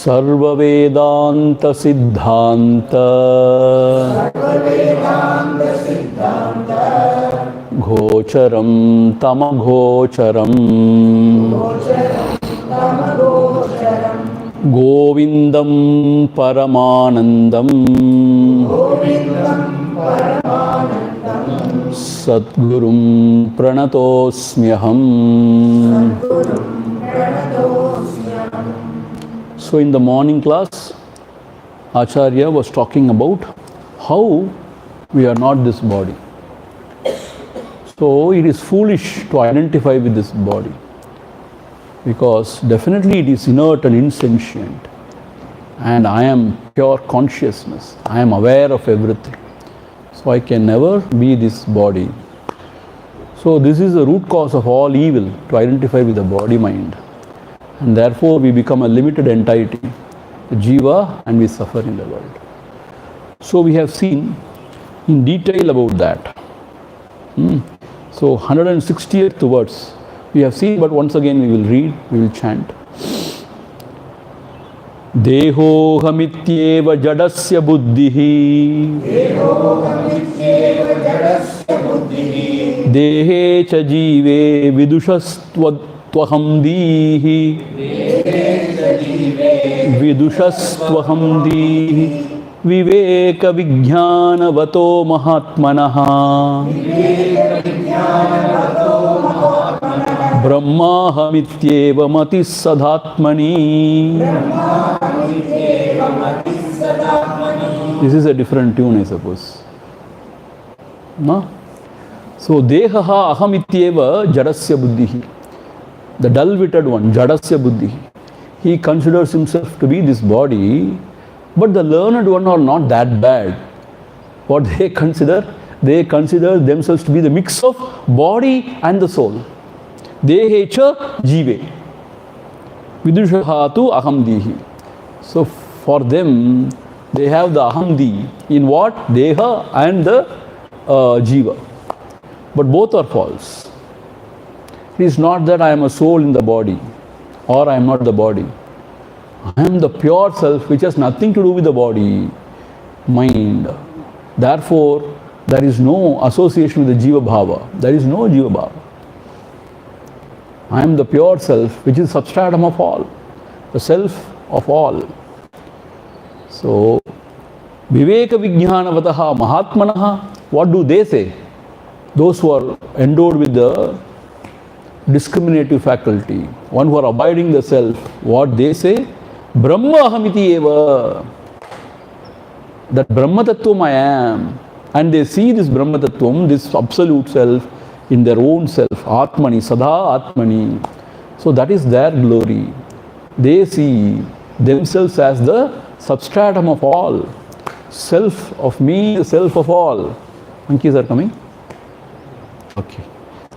Sarva Vedanta Siddhanta Gocharam Tamagocharam Govindam Paramanandam Satgurum Pranatosmyaham. So in the morning class, Acharya was talking about how we are not this body. So it is foolish to identify with this body, because definitely it is inert and insentient, and I am pure consciousness. I am aware of everything. So I can never be this body. So this is the root cause of all evil, to identify with the body mind. And therefore we become a limited entity, the jiva, and we suffer in the world. So we have seen in detail about that. So 160th verse we have seen, but once again we will read, we will chant. Deho hamityeva jadasya buddhihi Dehe cha jive vidushastvaham dihi Vidushastvaham dihi Viveka vijnanavato mahatmanaha Brahmahamityeva matis sadatmani. This is a different tune, I suppose. No? So, dehaha ahamityeva jadasya buddhihi. The dull-witted one, jadasya buddhihi. He considers himself to be this body, but the learned one are not that bad. What they consider themselves to be the mix of body and the soul. Dehe cha jive vidushahatu ahamdihi. So for them, they have the ahamdi in what? Deha and the jiva. But both are false. It is not that I am a soul in the body, or I am not the body. I am the pure self, which has nothing to do with the body, mind. Therefore, there is no association with the jiva bhava. There is no jiva bhava. I am the pure self, which is substratum of all, the self of all. So, Viveka vijnanavataha mahatmanaha, what do they say? Those who are endowed with the discriminative faculty, one who are abiding the self, what they say? Brahma ahamiti eva. That Brahma tattvam I am. And they see this Brahma tattvam, this absolute self, in their own self, Atmani, Sada Atmani. So that is their glory. They see themselves as the substratum of all. Self of me, the self of all. Monkeys are coming? Okay.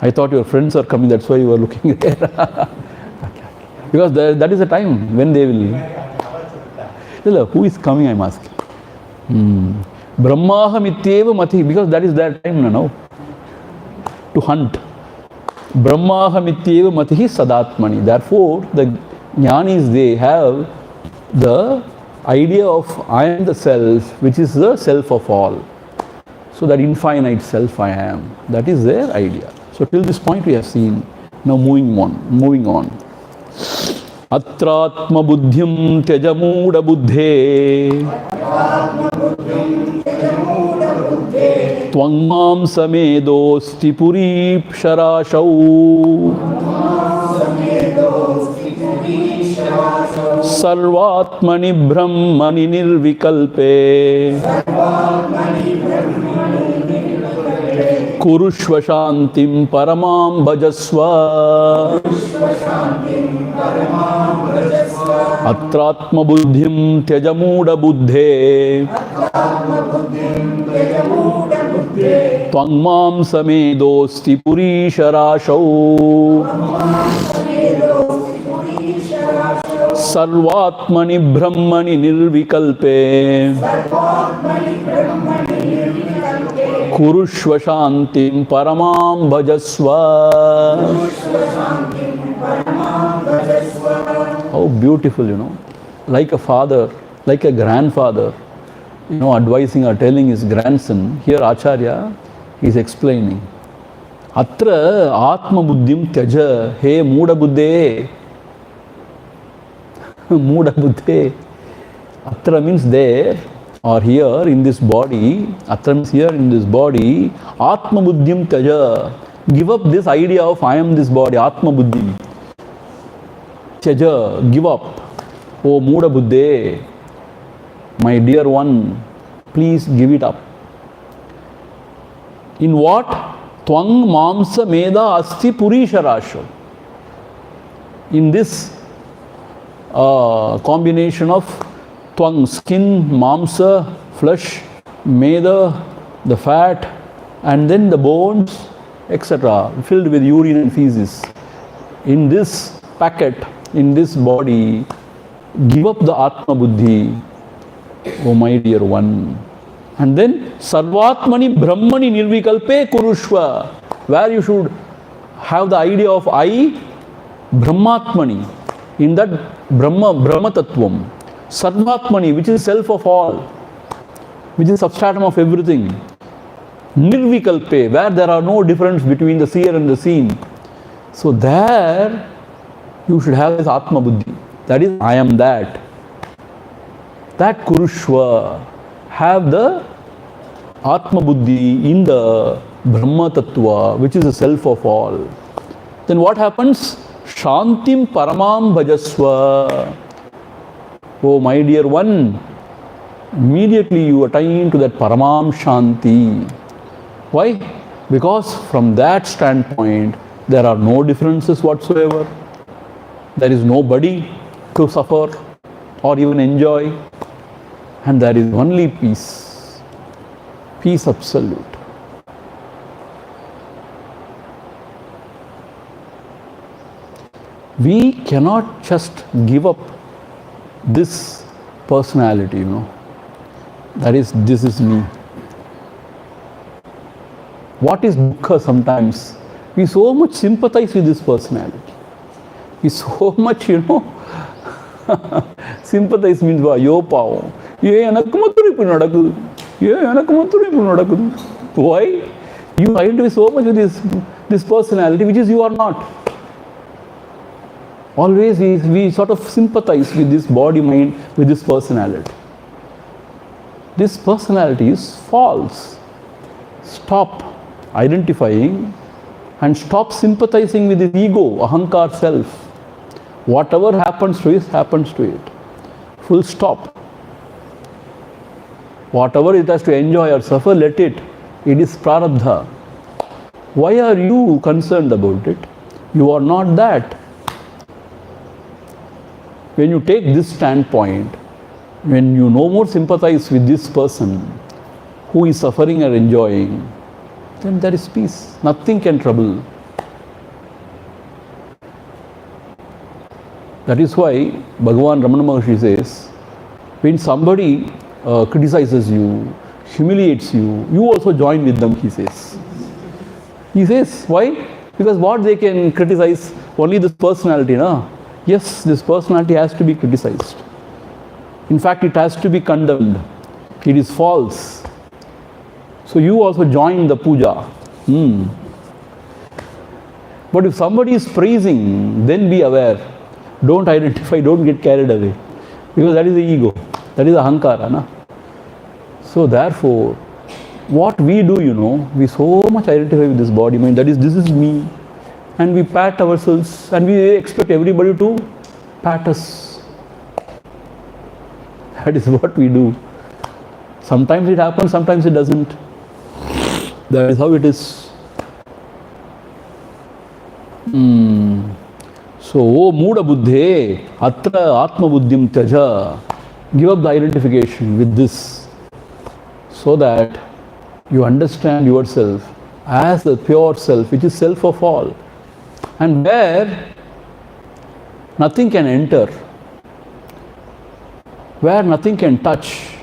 I thought your friends are coming, that's why you were looking there. Okay. Because that is the time when they will. Who is coming, I am asking. Brahmaham ityeva mati, because that is their time now. To hunt. Brahmaham ityeva matihi sadatmani. Therefore, the jnanis, they have the idea of I am the self, which is the self of all. So that infinite self I am. That is their idea. So till this point we have seen. Now moving on. Atratma buddhyam tyajamuda buddhe Tvangmam samedosti puri psharashau Sarvatmani brahmani nirvikalpe Kurushva shantim paramam bhajasva Atratma buddhim tyajamuda buddhe Tvangmam samedosti puri sharashau Sarvatmani brahmani nirvikalpe Kurushva Shantim Paramam Bhajasva. How beautiful, like a father, like a grandfather, advising or telling his grandson. Here Acharya is explaining. Atra Atma Buddhim Tyaja, He Muda Buddhe. Muda Buddhe. Atra means there or here in this body. Atra means here in this body. Atma Buddhim Tyaja. Give up this idea of I am this body. Atma Buddhi. Tyaja. Give up. Oh Muda Buddhe. My dear one, please give it up. In what? Twang Mamsa Meda Asti Purisharasho. In this combination of Twang, skin, Mamsa, flesh, Meda, the fat, and then the bones, etc., filled with urine and feces. In this packet, in this body, give up the Atma Buddhi, oh my dear one. And then Sarvatmani Brahmani Nirvikalpe Kurushva, where you should have the idea of I, Brahmatmani, in that Brahma Tattvam. Sarvatmani, which is self of all, which is substratum of everything. Nirvikalpe, where there are no difference between the seer and the seen. So there you should have this Atma Buddhi. That is, I am that. That Kurushva. Have the Atma Buddhi in the Brahma Tattva, which is the self of all. Then what happens? Shantim Paramam Bhajasva. Oh my dear one, immediately you attain to that Paramam Shanti. Why? Because from that standpoint, there are no differences whatsoever. There is nobody to suffer or even enjoy. And there is only peace. Peace absolute. We cannot just give up this personality, That is, this is me. What is dukkha sometimes? We so much sympathize with this personality. We so much, sympathize means, yo pao. Why? You identify so much with this personality, which is you are not. Always we sort of sympathize with this body, mind, with this personality. This personality is false. Stop identifying and stop sympathizing with the ego, ahankar self. Whatever happens to it, happens to it. Full stop. Whatever it has to enjoy or suffer, let it. It is prarabdha. Why are you concerned about it? You are not that. When you take this standpoint, when you no more sympathize with this person who is suffering or enjoying, then there is peace. Nothing can trouble. That is why Bhagavan Ramana Maharshi says, when somebody criticizes you, humiliates you, you also join with them, he says. He says, why? Because what they can criticize? Only this personality, no? Yes, this personality has to be criticized. In fact, it has to be condemned. It is false. So you also join the puja. But if somebody is praising, then be aware. Don't identify, don't get carried away. Because that is the ego. That is ahankara. Na? So therefore, what we do, we so much identify with this body, mind. That is, this is me. And we pat ourselves and we expect everybody to pat us. That is what we do. Sometimes it happens, sometimes it doesn't. That is how it is. So, O Muda Buddhe, Atra Atma Buddhim Tyaja. Give up the identification with this so that you understand yourself as the pure self, which is self of all. And where nothing can enter, where nothing can touch.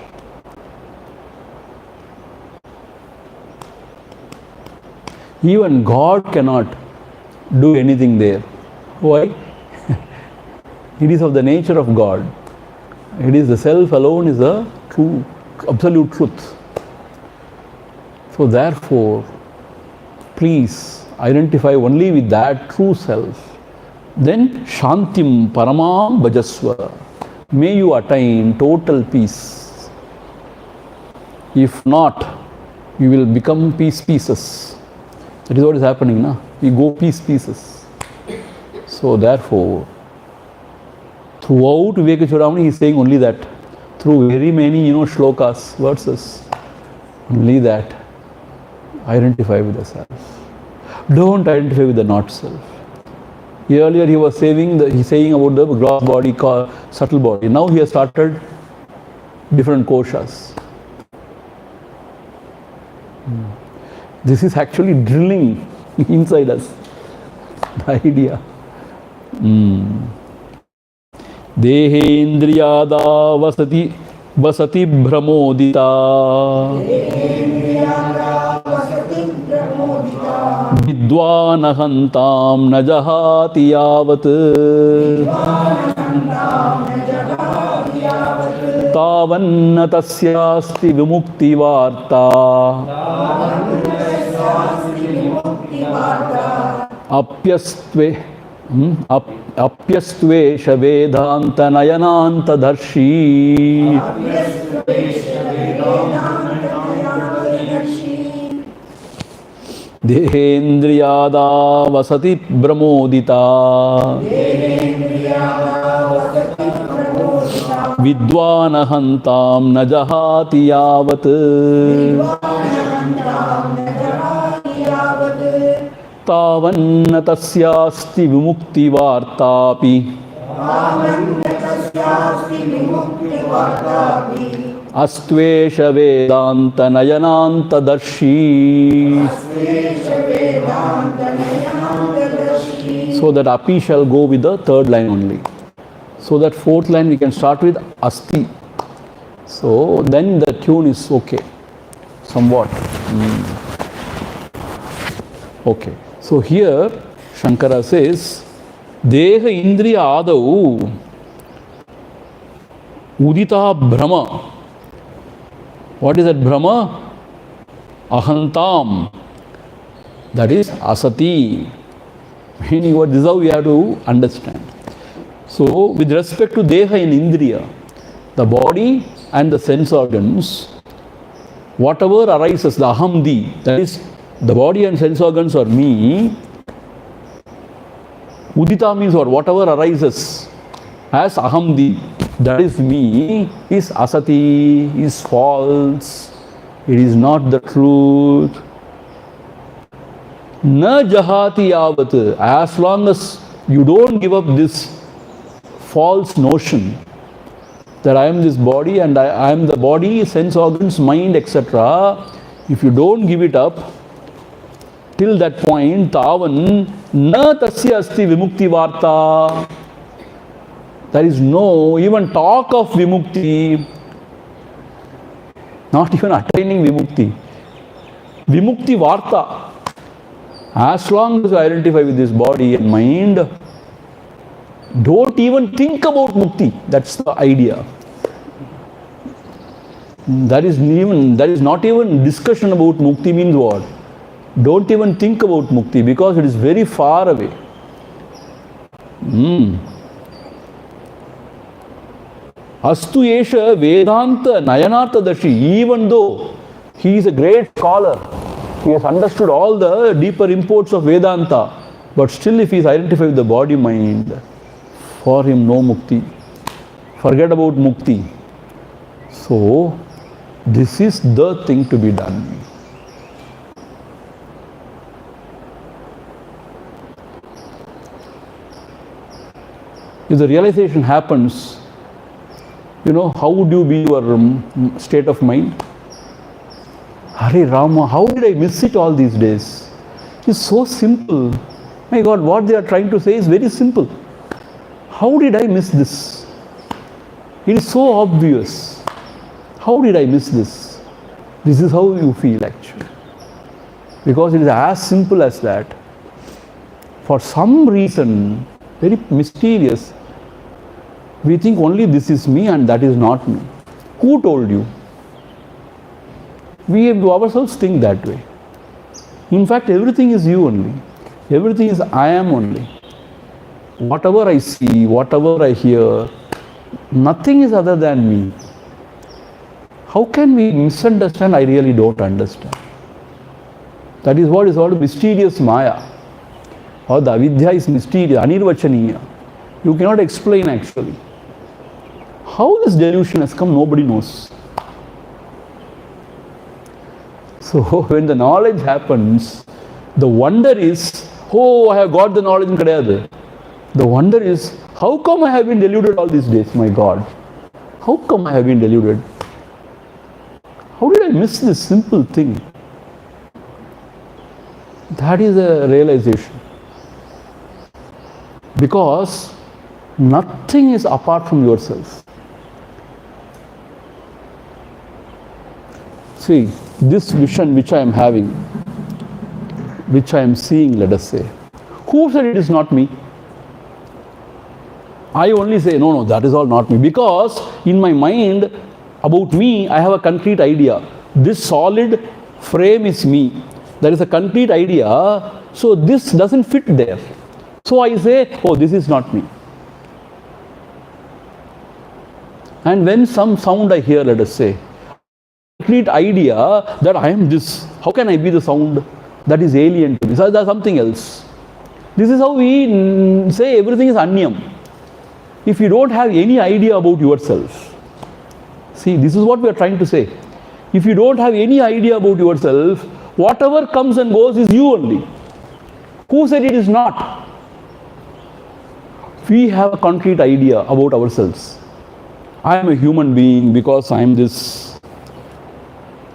Even God cannot do anything there. Why? It is of the nature of God. It is the self alone is the true, absolute truth. So therefore, please identify only with that true self. Then Shantim Paramam Bhajasva. May you attain total peace. If not, you will become pieces. That is what is happening now. We go pieces. So therefore, throughout Vivekachudamani he is saying only that. Through very many shlokas, verses, only that. Identify with the self. Don't identify with the not self. Earlier he was saying about the gross body, subtle body. Now he has started different koshas. This is actually drilling inside us. The idea. Dehendriyada vasati brahmodita. Vidvanahantam najahati yavat. Tavanna tasyasti vimukti varta. Apyastvesha vedanta nayananta darshi. Dehendriyada vasati brahmodita. Vidvanahantam najahati yavat. Tavanna tasyasti vimukti vartapi. Astvesha vedanta nayananta darshi. So that api shall go with the third line only. So that fourth line we can start with asti. So then the tune is okay. Somewhat. Okay. So here Shankara says, Deha Indriya Adau Udita Brahma. What is that Brahma? Ahantam. That is Asati. Meaning what? This is how we have to understand. So with respect to Deha in Indriya, the body and the sense organs, whatever arises, the Ahamdi, that is the body and sense organs are me. Udita means what? Whatever arises as Ahamdi, that is me, is Asati, is false. It is not the truth. Na jahati yavat. As long as you don't give up this false notion that I am this body and I am the body, sense organs, mind, etc. If you don't give it up, till that point, tavan na tasya asti vimukti varta. There is no even talk of vimukti, not even attaining vimukti. Vimukti varta. As long as you identify with this body and mind, don't even think about mukti. That's the idea. That is not even discussion about mukti means what? Don't even think about mukti because it is very far away. Astu Yesha Vedanta Nayanartha Dashi, even though he is a great scholar, he has understood all the deeper imports of Vedanta, but still if he is identified with the body mind, for him no mukti. Forget about mukti. So, this is the thing to be done. If the realization happens, how would you be your state of mind? Hare Rama, how did I miss it all these days? It's so simple. My God, what they are trying to say is very simple. How did I miss this? It is so obvious. How did I miss this? This is how you feel actually. Because it is as simple as that. For some reason, very mysterious, we think only this is me and that is not me. Who told you? We ourselves think that way. In fact, everything is you only. Everything is I am only. Whatever I see, whatever I hear, nothing is other than me. How can we misunderstand? I really don't understand. That is what is called mysterious Maya. Or the Vidya is mysterious, anirvachaniya. You cannot explain actually. How this delusion has come, nobody knows. So when the knowledge happens, the wonder is, oh, I have got the knowledge in Kadayadu. The wonder is, how come I have been deluded all these days, my God? How come I have been deluded? How did I miss this simple thing? That is a realization. Because nothing is apart from yourself. See, this vision which I am having, which I am seeing, let us say, who said it is not me? I only say, no, that is all not me. Because in my mind, about me, I have a concrete idea. This solid frame is me. There is a concrete idea, so this doesn't fit there. So I say, oh, this is not me. And when some sound I hear, let us say, complete idea that I am this. How can I be the sound that is alien to me? So there's something else. This is how we say everything is anyam. If you don't have any idea about yourself, see, this is what we are trying to say. If you don't have any idea about yourself, whatever comes and goes is you only. Who said it is not? We have a concrete idea about ourselves. I am a human being because I am this.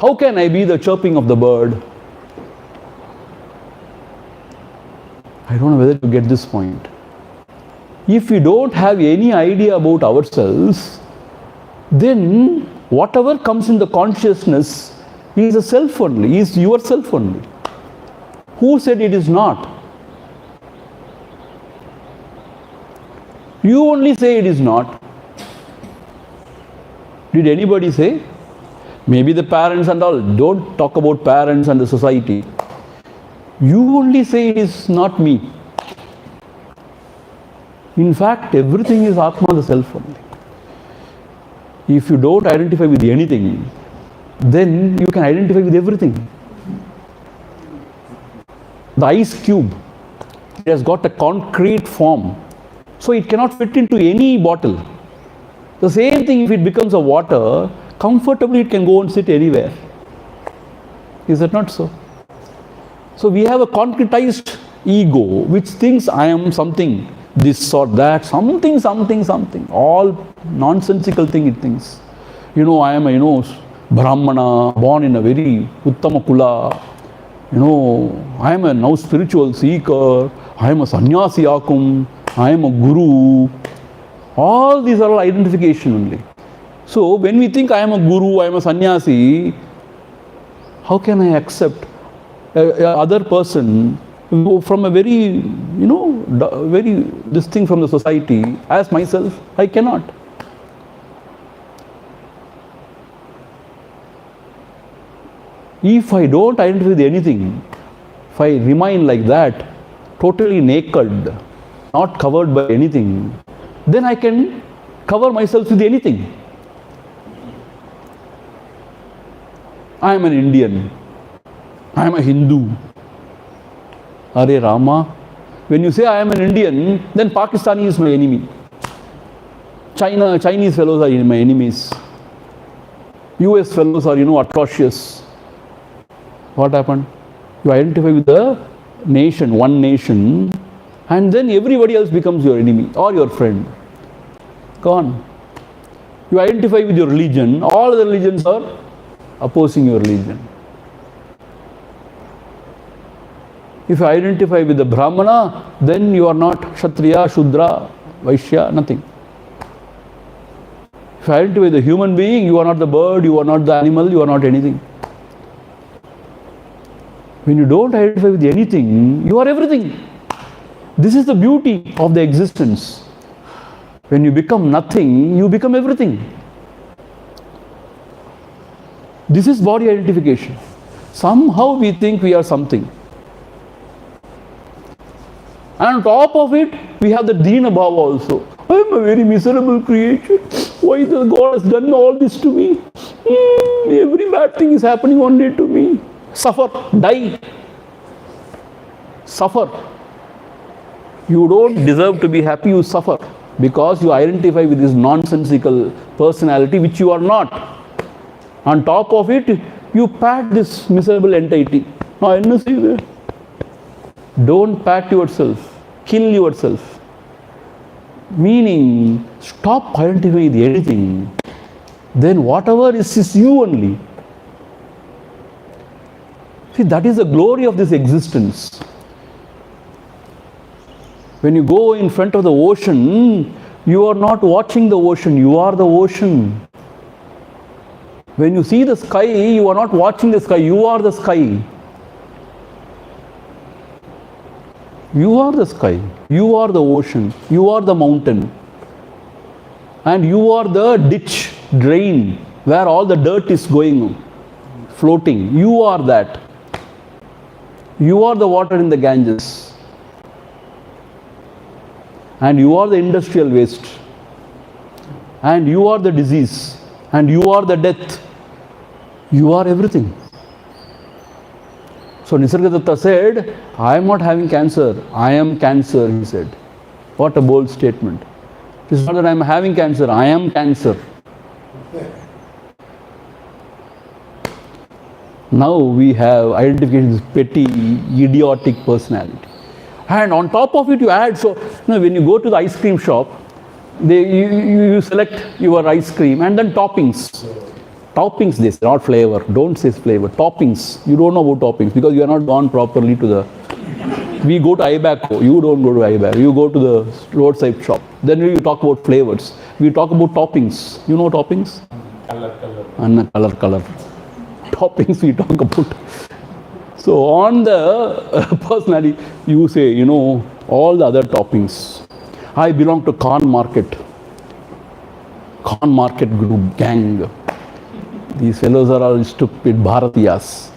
How can I be the chirping of the bird? I don't know whether to get this point. If we don't have any idea about ourselves, then whatever comes in the consciousness is a self only, is yourself only. Who said it is not? You only say it is not. Did anybody say? Maybe the parents and all. Don't talk about parents and the society. You only say it is not me. In fact, everything is Atma, the self only. If you don't identify with anything, then you can identify with everything. The ice cube, it has got a concrete form, so it cannot fit into any bottle. The same thing, if it becomes a water, comfortably it can go and sit anywhere. Is that not so? So we have a concretized ego which thinks I am something, this or that, something, all nonsensical thing it thinks. I am a, Brahmana, born in a very Uttama Kula. I am a now spiritual seeker. I am a sannyasi akum. I am a guru. All these are all identification only. So when we think I am a guru, I am a sannyasi, how can I accept other person from a very, very this thing from the society as myself? I cannot. If I don't identify with anything, if I remain like that, totally naked, not covered by anything, then I can cover myself with anything. I am an Indian. I am a Hindu. Are Rama, when you say I am an Indian, then Pakistani is my enemy. Chinese fellows are my enemies. US fellows are, atrocious. What happened? You identify with the nation, one nation, and then everybody else becomes your enemy or your friend. Gone. You identify with your religion, all the religions are opposing your religion. If you identify with the Brahmana, then you are not Kshatriya, Shudra, Vaishya, nothing. If you identify with the human being, you are not the bird, you are not the animal, you are not anything. When you don't identify with anything, you are everything. This is the beauty of the existence. When you become nothing, you become everything. This is body identification. Somehow we think we are something. And on top of it, we have the Dina Bhava also. I am a very miserable creature. Why the God has done all this to me? Every bad thing is happening only to me. Suffer, die. Suffer. You don't deserve to be happy, you suffer. Because you identify with this nonsensical personality which you are not. On top of it, you pat this miserable entity. Don't pat yourself. Kill yourself. Meaning, stop identifying with anything. Then whatever is you only. See, that is the glory of this existence. When you go in front of the ocean, you are not watching the ocean, you are the ocean. When you see the sky, you are not watching the sky, you are the sky. You are the sky, you are the ocean, you are the mountain. And you are the ditch, drain, where all the dirt is going, floating. You are that. You are the water in the Ganges. And you are the industrial waste. And you are the disease. And you are the death. You are everything. So Nisargadatta said, I am not having cancer, I am cancer, he said. What a bold statement. It's not that I am having cancer, I am cancer. Now we have identification with petty, idiotic personality. And on top of it you add, so when you go to the ice cream shop, you select your ice cream and then toppings. Toppings, this, not flavor. Don't say flavor. Toppings. You don't know about toppings because you are not gone properly to the... We go to IBACO. You don't go to IBACO. You go to the roadside shop. Then we talk about flavors. We talk about toppings. You know toppings? Color. Toppings we talk about. So on the personality, you say, all the other toppings. I belong to Corn Market group, gang. These fellows are all stupid Bharatiyas.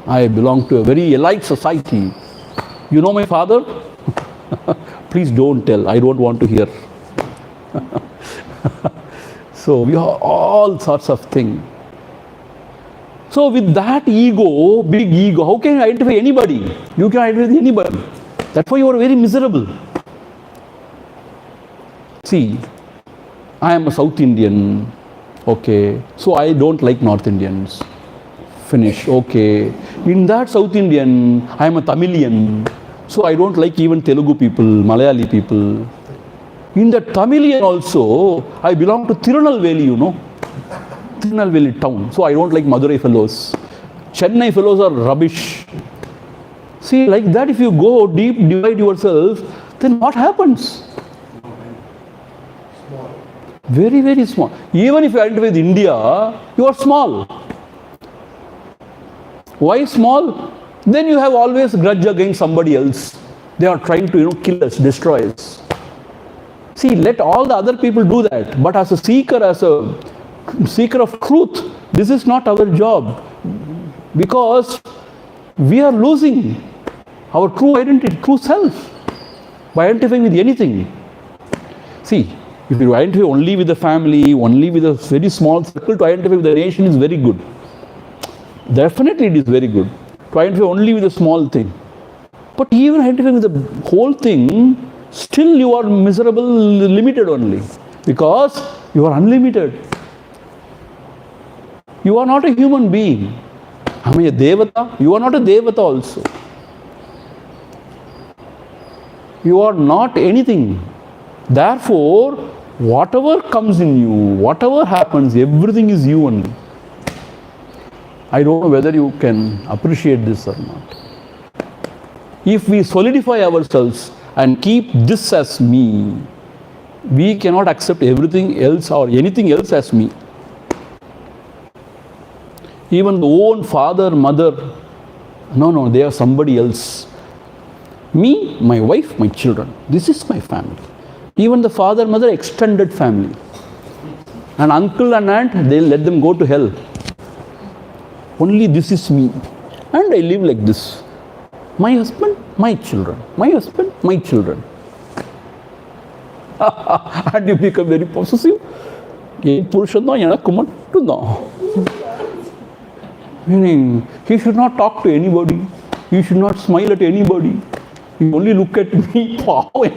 I belong to a very elite society. You know my father? Please don't tell. I don't want to hear. So we have all sorts of things. So with that ego, big ego, how can you identify anybody? You can identify with anybody. That's why you are very miserable. See, I am a South Indian. Okay, so I don't like North Indians. Finish, okay. In that South Indian, I am a Tamilian. So I don't like even Telugu people, Malayali people. In the Tamilian also, I belong to Tiruvannamalai, Tiruvannamalai town. So I don't like Madurai fellows. Chennai fellows are rubbish. See, like that if you go deep, divide yourself, then what happens? Very, very small. Even if you identify with India, you are small. Why small? Then you have always grudge against somebody else. They are trying to, kill us, destroy us. See, let all the other people do that. But as a seeker of truth, this is not our job. Because we are losing our true identity, true self, by identifying with anything. See, if you identify only with the family, only with a very small circle, to identify with the nation is very good. Definitely it is very good. To identify only with a small thing. But even identifying with the whole thing, still you are miserable, limited only. Because you are unlimited. You are not a human being. Am I a devata? You are not a devata also. You are not anything. Therefore, whatever comes in you, whatever happens, everything is you only. I don't know whether you can appreciate this or not. If we solidify ourselves and keep this as me, we cannot accept everything else or anything else as me. Even the own father, mother, No, they are somebody else. Me, my wife, my children. This is my family. Even the father, mother, extended family. And uncle and aunt, they'll let them go to hell. Only this is me. And I live like this. My husband, my children. My husband, my children. And you become very possessive. Meaning, he should not talk to anybody. He should not smile at anybody. He only look at me. Only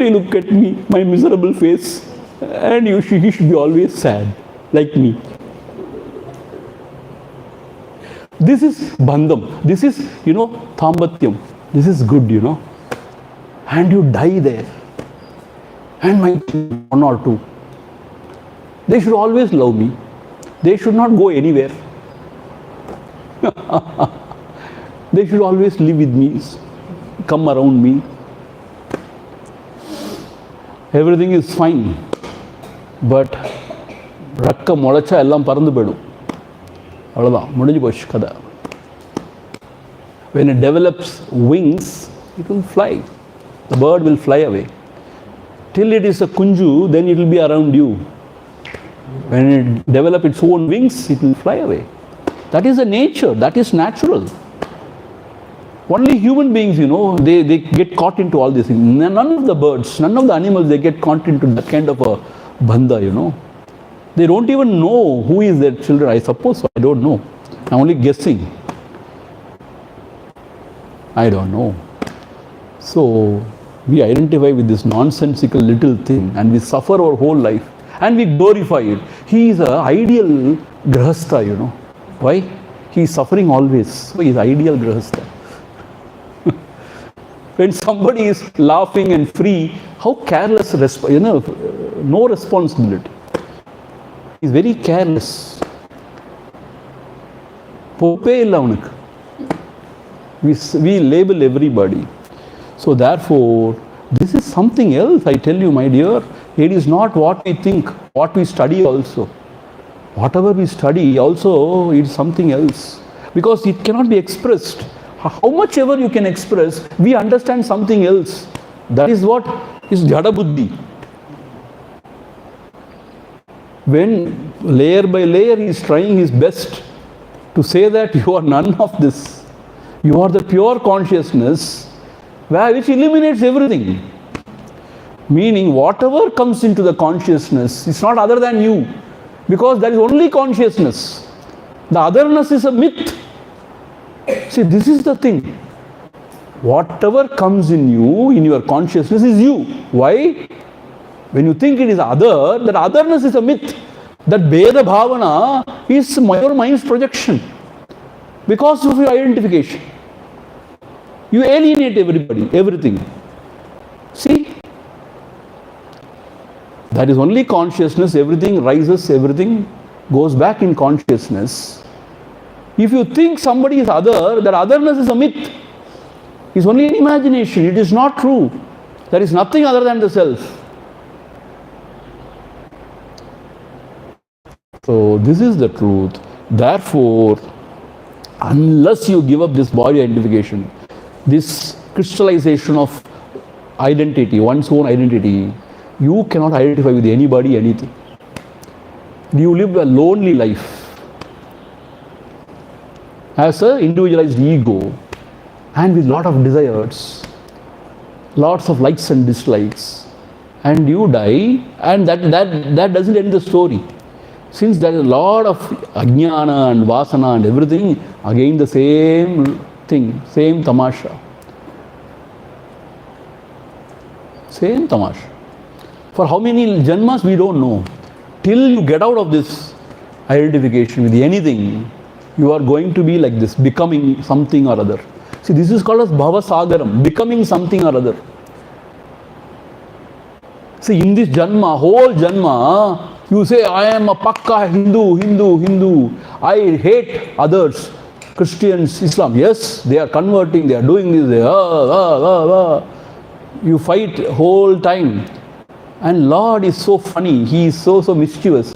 look at me, my miserable face. And he should be always sad, like me. This is bandham. This is, thambatyam. This is good, And you die there. And my one or two. They should always love me. They should not go anywhere. They should always live with me, come around me. Everything is fine. But rakka molacha ellam parandu pedum. Avladha mudinju pochu kada. When it develops wings, it will fly. The bird will fly away. Till it is a kunju, then it will be around you. When it develops its own wings, it will fly away. That is the nature. That is natural. Only human beings, they get caught into all these things. None of the birds, none of the animals, they get caught into that kind of a bandha, They don't even know who is their children. I suppose so. I don't know. I'm only guessing. I don't know. So, we identify with this nonsensical little thing and we suffer our whole life and we glorify it. He is an ideal grahastha, Why? He is suffering always. So, he is ideal grahastha. When somebody is laughing and free, how careless, no responsibility. He is very careless. We label everybody. So therefore, this is something else, I tell you, my dear. It is not what we think, what we study also. Whatever we study also is something else. Because it cannot be expressed. How much ever you can express, we understand something else. That is what is jada buddhi. When layer by layer he is trying his best to say that you are none of this. You are the pure consciousness which eliminates everything. Meaning whatever comes into the consciousness is not other than you. Because there is only consciousness. The otherness is a myth. See, this is the thing. Whatever comes in you, in your consciousness is you. Why? When you think it is other, that otherness is a myth. That Veda Bhavana is your mind's projection. Because of your identification. You alienate everybody, everything. See? That is only consciousness. Everything rises, everything goes back in consciousness. If you think somebody is other, that otherness is a myth. It's only an imagination. It is not true. There is nothing other than the self. So this is the truth. Therefore, unless you give up this body identification, this crystallization of identity, one's own identity, you cannot identify with anybody, anything. You live a lonely life. As an individualized ego and with lot of desires, lots of likes and dislikes, and you die, and that doesn't end the story. Since there is a lot of ajnana and vasana and everything, again the same thing, same tamasha. Same tamasha. For how many janmas we don't know. Till you get out of this identification with anything, you are going to be like this, becoming something or other. See, this is called as bhava sagaram, becoming something or other. See, in this janma, whole janma, you say, I am a pakka Hindu. I hate others, Christians, Islam. Yes, they are converting, they are doing this. You fight whole time. And Lord is so funny, He is so mischievous.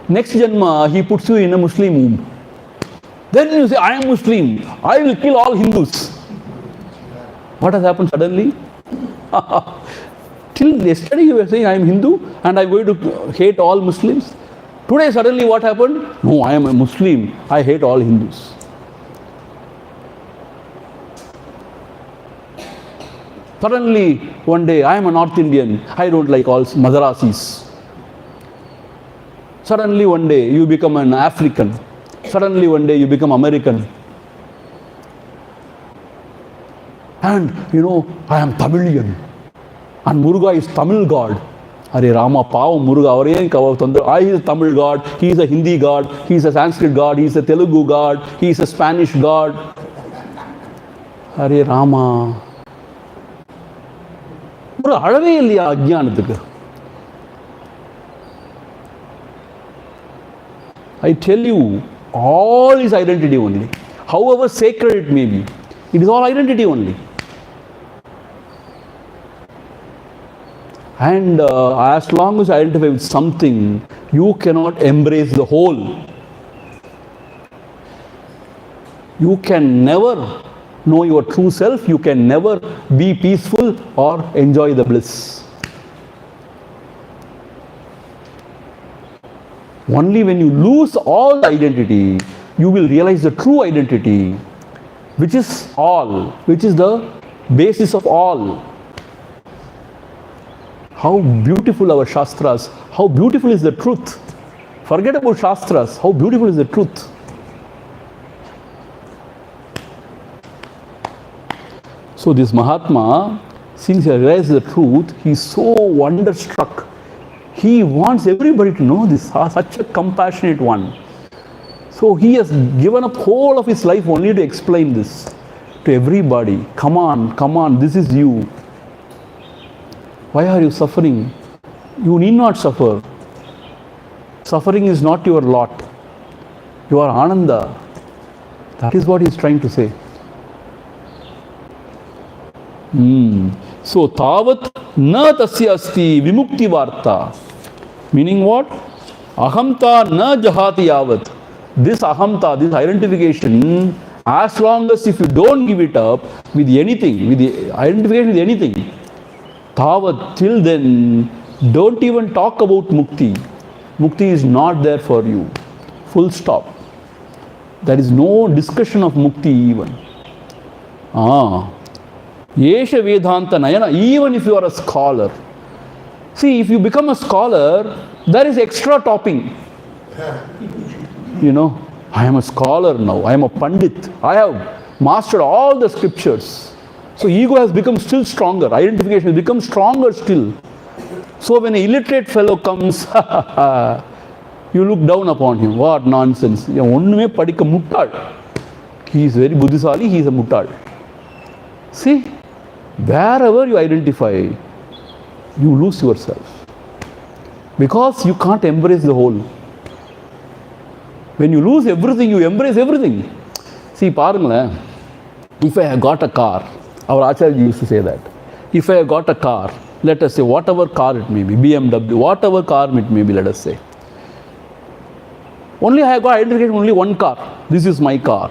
Next janma, He puts you in a Muslim womb. Then you say, I am Muslim, I will kill all Hindus. What has happened suddenly? Till yesterday you were saying, I am Hindu and I am going to hate all Muslims. Today suddenly what happened? No, I am a Muslim, I hate all Hindus. Suddenly one day, I am a North Indian, I don't like all Madarasis. Suddenly one day you become an African. Suddenly one day you become American. And I am Tamilian. And Muruga is Tamil God. Hare Rama, Pao, Muruga, he is a Tamil God, he is a Hindi God, he is a Sanskrit God, he is a Telugu God, he is a Spanish God. Hare Rama. I tell you, all is identity only. However sacred it may be, it is all identity only. And as long as you identify with something, you cannot embrace the whole. You can never know your true self, you can never be peaceful or enjoy the bliss. Only when you lose all identity, you will realize the true identity, which is all, which is the basis of all. How beautiful our Shastras, how beautiful is the truth. Forget about Shastras, how beautiful is the truth. So this Mahatma, since he realized the truth, he is so wonderstruck. He wants everybody to know this, such a compassionate one. So he has given up whole of his life only to explain this to everybody. Come on, this is you. Why are you suffering? You need not suffer. Suffering is not your lot. You are Ananda. That is what he is trying to say. So, tavat na tasya asti vimukti varta. Meaning what? Ahamta na jahati yavat. This ahamta, this identification, as long as if you don't give it up with anything, with the identification with anything, tavat, till then, don't even talk about mukti. Mukti is not there for you. Full stop. There is no discussion of mukti even. Yesha Vedanta Nayana, even if you are a scholar. See, if you become a scholar, there is extra topping. I am a scholar now, I am a Pandit, I have mastered all the scriptures. So ego has become still stronger, identification has become stronger still. So when an illiterate fellow comes, you look down upon him. What nonsense. He is very Buddhisali, he is a muttal. See, wherever you identify, you lose yourself. Because you can't embrace the whole. When you lose everything, you embrace everything. See, parangla, if I have got a car, our Acharya used to say that. If I have got a car, let us say whatever car it may be, BMW, whatever car it may be, let us say. Only I have got identification only one car. This is my car.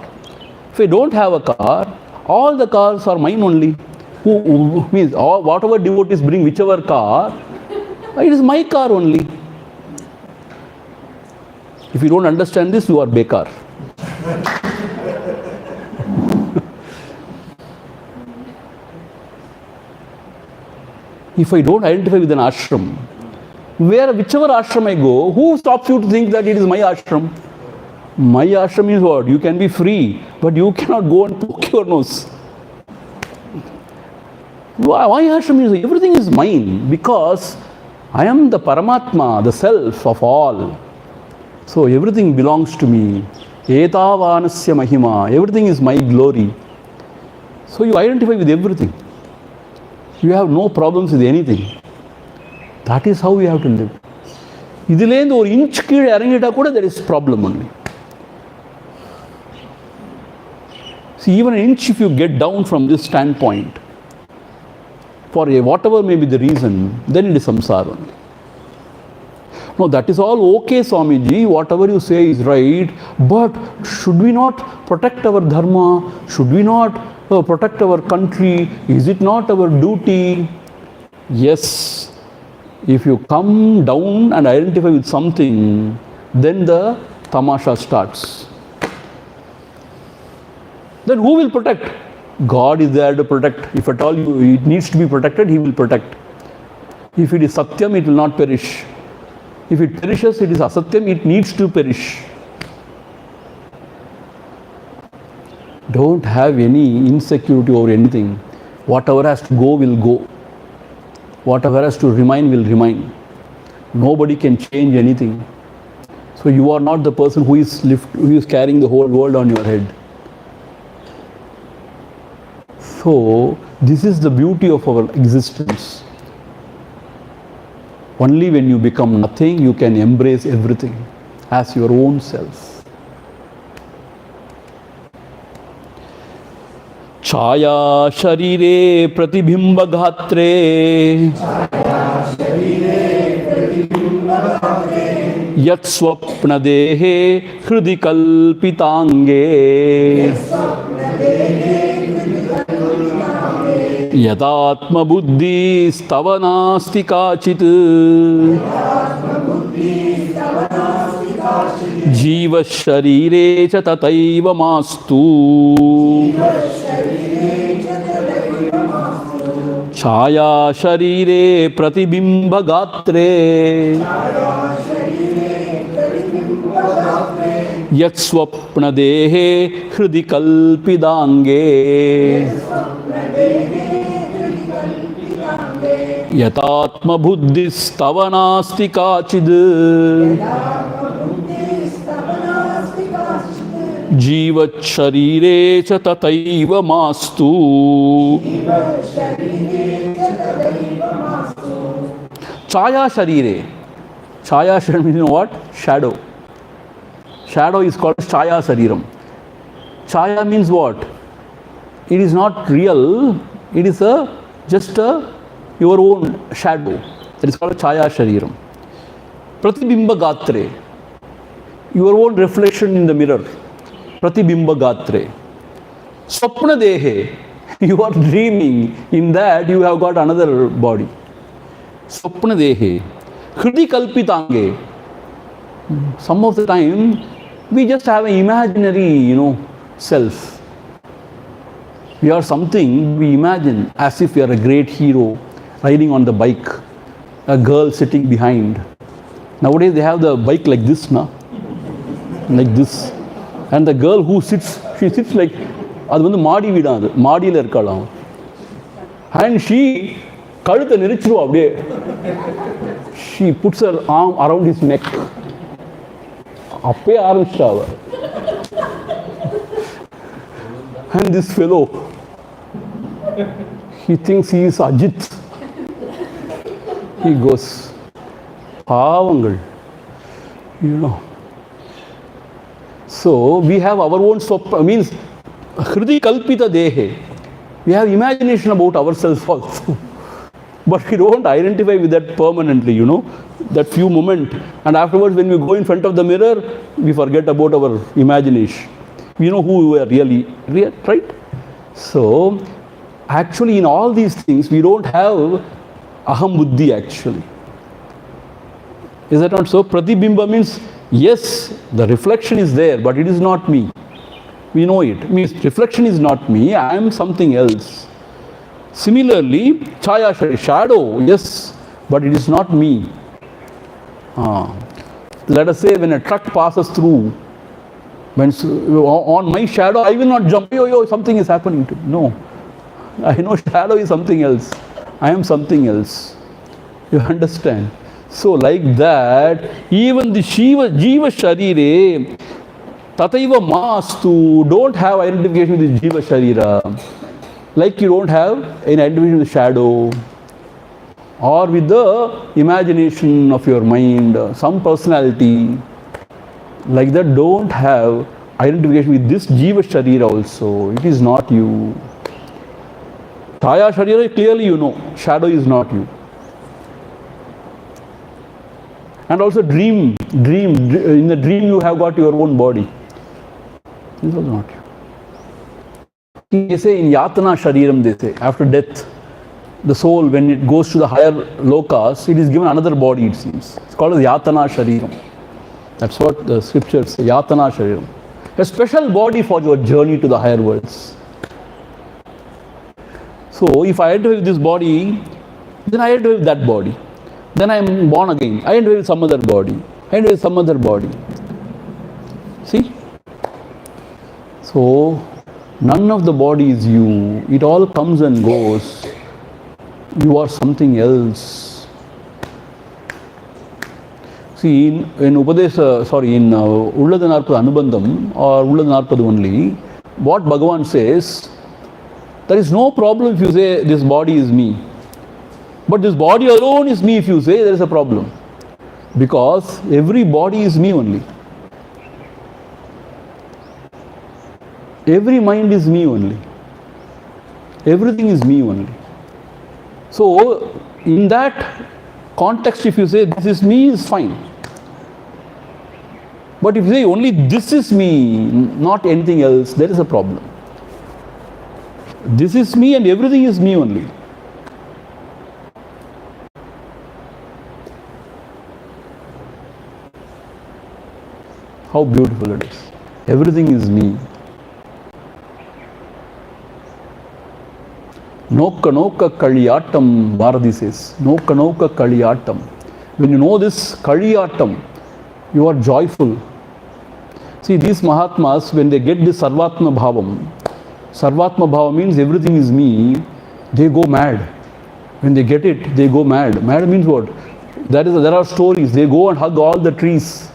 If I don't have a car, all the cars are mine only. Who means whatever devotees bring whichever car, it is my car only. If you don't understand this, you are bekar. If I don't identify with an ashram, whichever ashram I go, who stops you to think that it is my ashram? My ashram is what? You can be free, but you cannot go and poke your nose. Why ashram is everything is mine? Because I am the Paramatma, the self of all. So everything belongs to me. Etavanasya mahima. Everything is my glory. So you identify with everything. You have no problems with anything. That is how we have to live. Idilend or inch kid arangita kuda there is problem only. See, even an inch if you get down from this standpoint, for whatever may be the reason, then it is samsara only. No, that is all okay, Swamiji. Whatever you say is right. But should we not protect our dharma? Should we not protect our country? Is it not our duty? Yes. If you come down and identify with something, then the tamasha starts. Then who will protect? God is there to protect. If at all it needs to be protected, He will protect. If it is satyam, it will not perish. If it perishes, it is asatyam, it needs to perish. Don't have any insecurity over anything. Whatever has to go will go. Whatever has to remain will remain. Nobody can change anything. So you are not the person who is carrying the whole world on your head. So this is the beauty of our existence. Only when you become nothing, you can embrace everything as your own self. Chaya sharire pratibimba ghatre yat swapna dehe hridi kalpitange Yadatma buddhi stavanasti kachit Jiva sharire cha tataiva mastu Chaya sharire pratibimba gatre Yat swapna dehe hridi kalpidange Yatatma buddhis tavanasti kachid Jivat sharire cha tataiva mastu Chaya sharire. Chaya sharire means what? Shadow. Shadow is called Chaya Sariram. Chaya means what? It is not real. It is just your own shadow. That is called Chaya Shariram. Pratibimba Gatre. Your own reflection in the mirror. Pratibimba Gatre. Swapna Dehe. You are dreaming. In that you have got another body. Swapna Dehe. Hridi Kalpitange. Some of the time we just have an imaginary, self. We are something we imagine as if we are a great hero riding on the bike, a girl sitting behind. Nowadays they have the bike like this, like this. And the girl who sits, she sits like, அது வந்து மாடி வீடா அது மாடியில் இருக்கலாம் and she கழுத்தை நெரிச்சிருவா அப்படியே she puts her arm around his neck அப்பே ஆரம்பிச்சிட்டா அவ and this fellow he thinks he is Ajit he goes பாவங்கள் so we have our own means Hridi Kalpita Dehe. We have imagination about ourselves also. But we don't identify with that permanently, that few moments. And afterwards, when we go in front of the mirror, we forget about our imagination. We know who we are really, right? So, actually, in all these things, we don't have aham buddhi actually. Is that not so? Pratibimba means, yes, the reflection is there, but it is not me. We know it. Means reflection is not me, I am something else. Similarly, chaya, shadow, yes, but it is not me. Let us say when a truck passes through, when on my shadow, I will not jump, something is happening to me. No. I know shadow is something else. I am something else. You understand? So like that, even the Jiva Sharire, Tataiva Mastu, don't have identification with the Jiva Sharira. Like you don't have an identification with the shadow or with the imagination of your mind, some personality. Like that, don't have identification with this Jiva Sharira also. It is not you. Chaya Sharira, clearly you know, shadow is not you. And also dream. In the dream you have got your own body. This was not you. They say in Yatana Shariram, they say, after death, the soul, when it goes to the higher lokas, it is given another body, it seems. It's called as Yatana Shariram. That's what the scriptures say, Yatana Shariram. A special body for your journey to the higher worlds. So, if I identify with this body, then I identify with that body. Then I am born again. I identify with some other body. I identify with some other body. See? So, none of the body is you. It all comes and goes. You are something else. See, in Ulladanarpada Anubandham or Ulladanarpada only, what Bhagavan says, there is no problem if you say this body is me. But this body alone is me if you say, there is a problem. Because every body is me only. Every mind is me only. Everything is me only. So, in that context, if you say this is me, is fine. But if you say only this is me, not anything else, there is a problem. This is me and everything is me only. How beautiful it is. Everything is me. Nokka nokka kaliyattam, Bharati says. Nokka nokka kaliyattam. When you know this kaliyattam, you are joyful. See, these Mahatmas, when they get this Sarvatma Bhava means everything is me, they go mad. When they get it, they go mad. Mad means what? There are stories. They go and hug all the trees.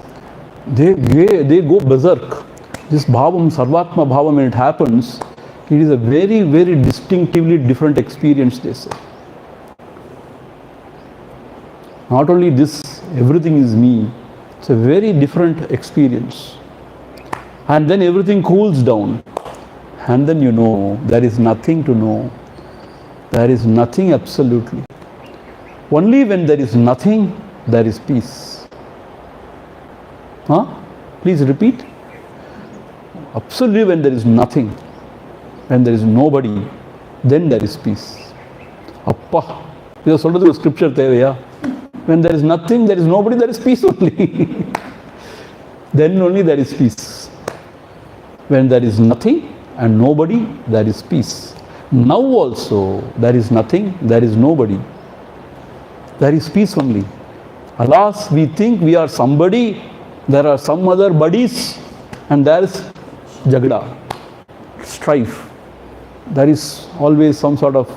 They go berserk. This Bhavam, Sarvatma Bhavam, when it happens, it is a very, very distinctively different experience, they say. Not only this, everything is me. It's a very different experience. And then everything cools down. And then you know, there is nothing to know. There is nothing absolutely. Only when there is nothing, there is peace. Please repeat. Absolutely when there is nothing, when there is nobody, then there is peace. Appa. This is scripture there. When there is nothing, there is nobody, there is peace only. Then only there is peace. When there is nothing and nobody, there is peace. Now also, there is nothing, there is nobody. There is peace only. Alas, we think we are somebody, there are some other buddies, and there is jagda, strife. There is always some sort of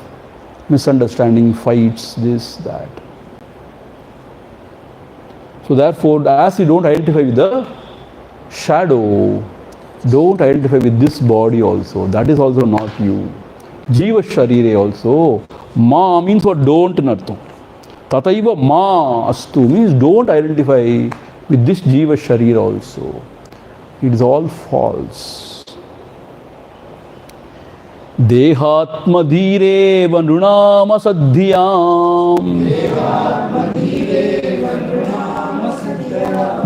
misunderstanding, fights, this, that. So therefore, as you don't identify with the shadow, don't identify with this body also. That is also not you. Jiva Sharire also. Ma means what? Don't nartham. Tataiva ma astu means don't identify with this Jiva Sharira also. It is all false. Dehatma dhireva nrunama sadhyam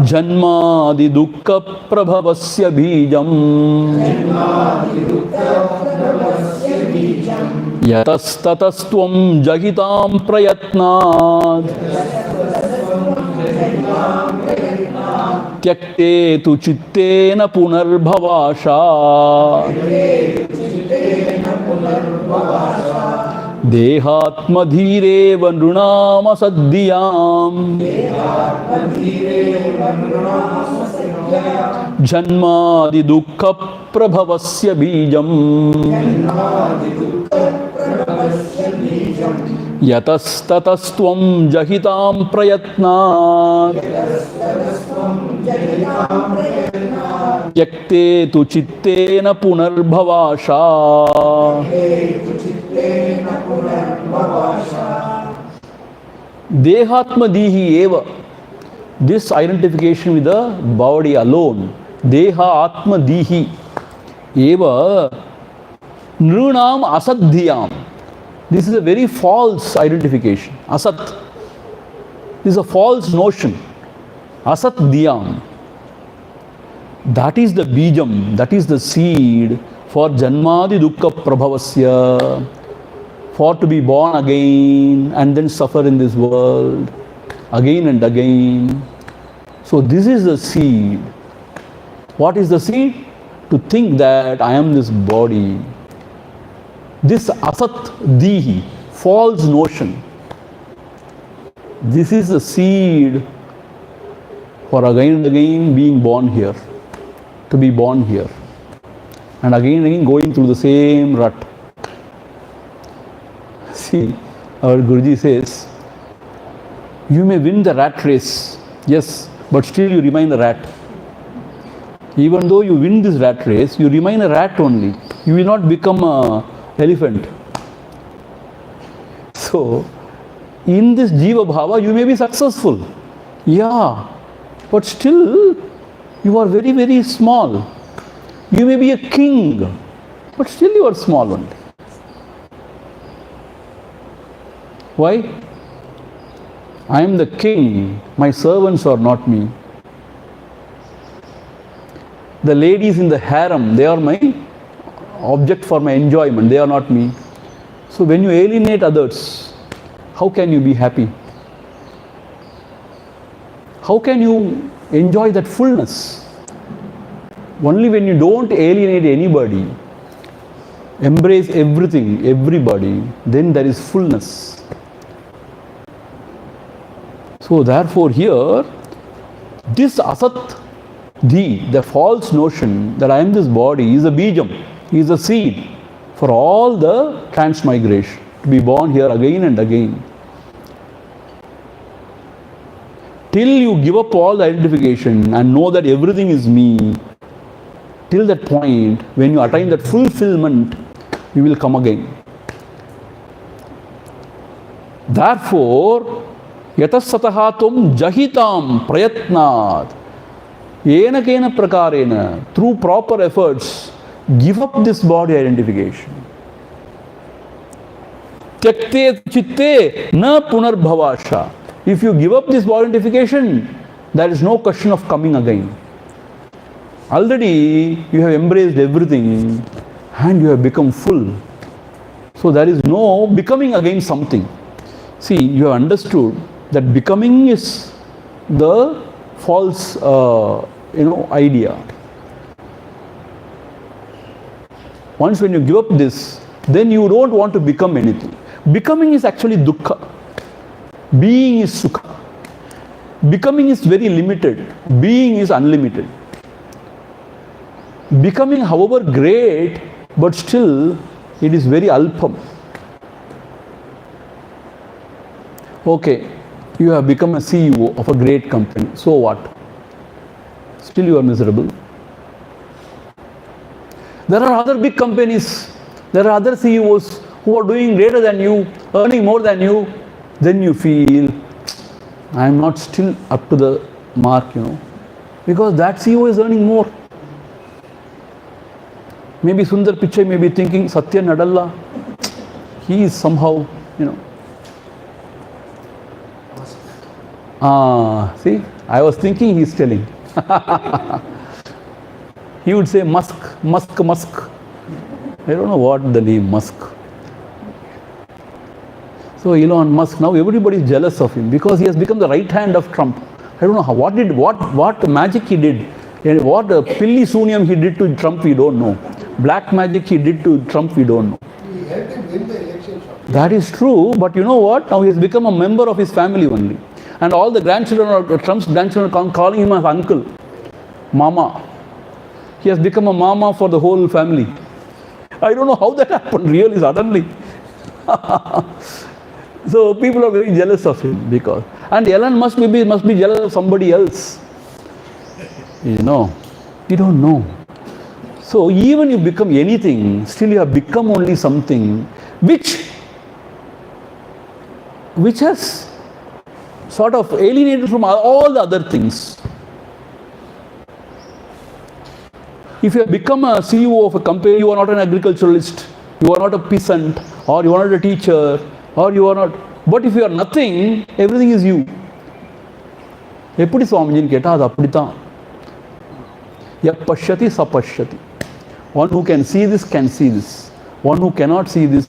Janmadi dukkha prabhavasya bijam Yatastatastvam jahitam prayatnad Tyakte tu chittena punarbhavasha Dehatma dhireva nrunama sadhyam Janmadi dukkha prabhavasya bijam Yatastatastvam jahitam prayatnat Tyakte tu chittena punarbhavasha Dehatma dihi eva. This identification with the body alone. Deha atma dihi eva nrunam asadhyam. This is a very false identification. Asat. This is a false notion. Asat diyam. That is the bijam, that is the seed for janmadi dukkha prabhavasya, for to be born again and then suffer in this world again and again. So this is the seed. What is the seed? To think that I am this body. This asat dihi, false notion. This is the seed for again and again being born here. To be born here. And again going through the same rut. See, our Guruji says, you may win the rat race, yes, but still you remain a rat. Even though you win this rat race, you remain a rat only. You will not become an elephant. So, in this Jiva Bhava, you may be successful. Yeah, but still, you are very, very small. You may be a king, but still you are small only. Why? I am the king, my servants are not me. The ladies in the harem, they are my object for my enjoyment, they are not me. So when you alienate others, how can you be happy? How can you enjoy that fullness? Only when you don't alienate anybody, embrace everything, everybody, then there is fullness. So therefore here, this asat the false notion that I am this body is a bijam, is a seed for all the transmigration, to be born here again and again. Till you give up all the identification and know that everything is me, till that point, when you attain that fulfillment, you will come again. Therefore, yatasataha tum jahitam prayatnat. Yena kena prakarena, through proper efforts, give up this body identification. Tyakte chitte na punarbhavasha. If you give up this body identification, there is no question of coming again. Already you have embraced everything and you have become full. So there is no becoming again something. See, you have understood that becoming is the false idea. Once when you give up this, then you don't want to become anything. Becoming is actually dukkha. Being is sukha. Becoming is very limited. Being is unlimited. Becoming, however great, but still it is very alpam. Okay, you have become a CEO of a great company. So what? Still you are miserable. There are other big companies, there are other CEOs who are doing greater than you, earning more than you. Then you feel, I am not still up to the mark, because that CEO is earning more. Maybe Sundar Pichai may be thinking, Satya Nadalla, he is somehow, see, I was thinking he is telling. He would say Musk. I don't know what the name Musk. So Elon Musk, now everybody is jealous of him because he has become the right hand of Trump. I don't know what magic he did, what pilli suniam he did to Trump, we don't know. Black magic he did to Trump, we don't know. He helped him win the election. That is true, but you know what? Now he has become a member of his family only. And all the grandchildren of Trump's grandchildren are calling him as uncle, mama. He has become a mama for the whole family. I don't know how that happened really suddenly. So people are very jealous of him because, and Elon must be jealous of somebody else. You don't know. So even you become anything, still you have become only something which has sort of alienated from all the other things. If you have become a CEO of a company, you are not an agriculturalist, you are not a peasant, or you are not a teacher, or you are not. But if you are nothing, everything is you. எப்படி சுவாமிஜின்னு கேட்டால் அது அப்படித்தான். Yup பஷ்யதி ச பஷ்யதி. One who can see this. One who cannot see this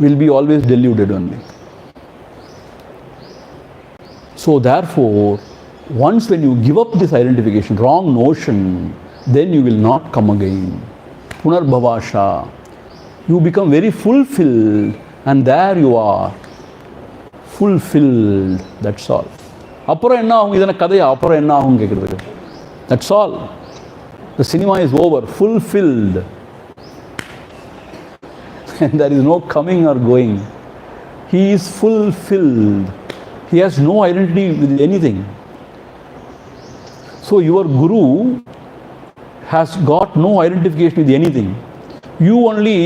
will be always deluded only. So therefore, once when you give up this identification, wrong notion, then you will not come again. Punarbhavasha. You become very fulfilled, and there you are. Fulfilled. That's all. அப்புறம் என்ன ஆகும்? இதனை கதையா அப்புறம் என்ன ஆகும் கேட்குறது. That's all. The cinema is over. Fulfilled. And there is no coming or going. He is fulfilled. He has no identity with anything. So your guru has got no identification with anything. You only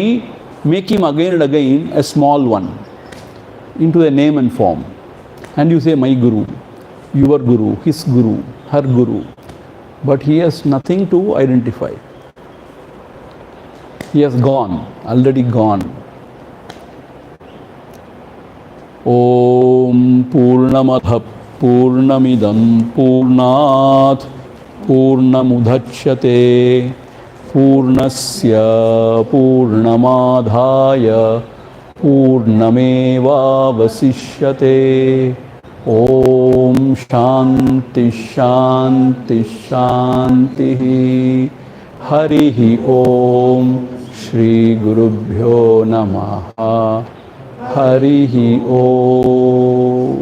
make him again and again a small one into a name and form. And you say, my guru, your guru, his guru, her guru. But he has nothing to identify. He has gone, already gone. Om Purnamadha Purnamidam Purnat Purnamudachyate Purnasya Purnamadhaya Purnameva Vasishyate. Om Shanti Shanti Shanti. Harihi Om. Shri Gurubhyo Namaha. Harihi Om.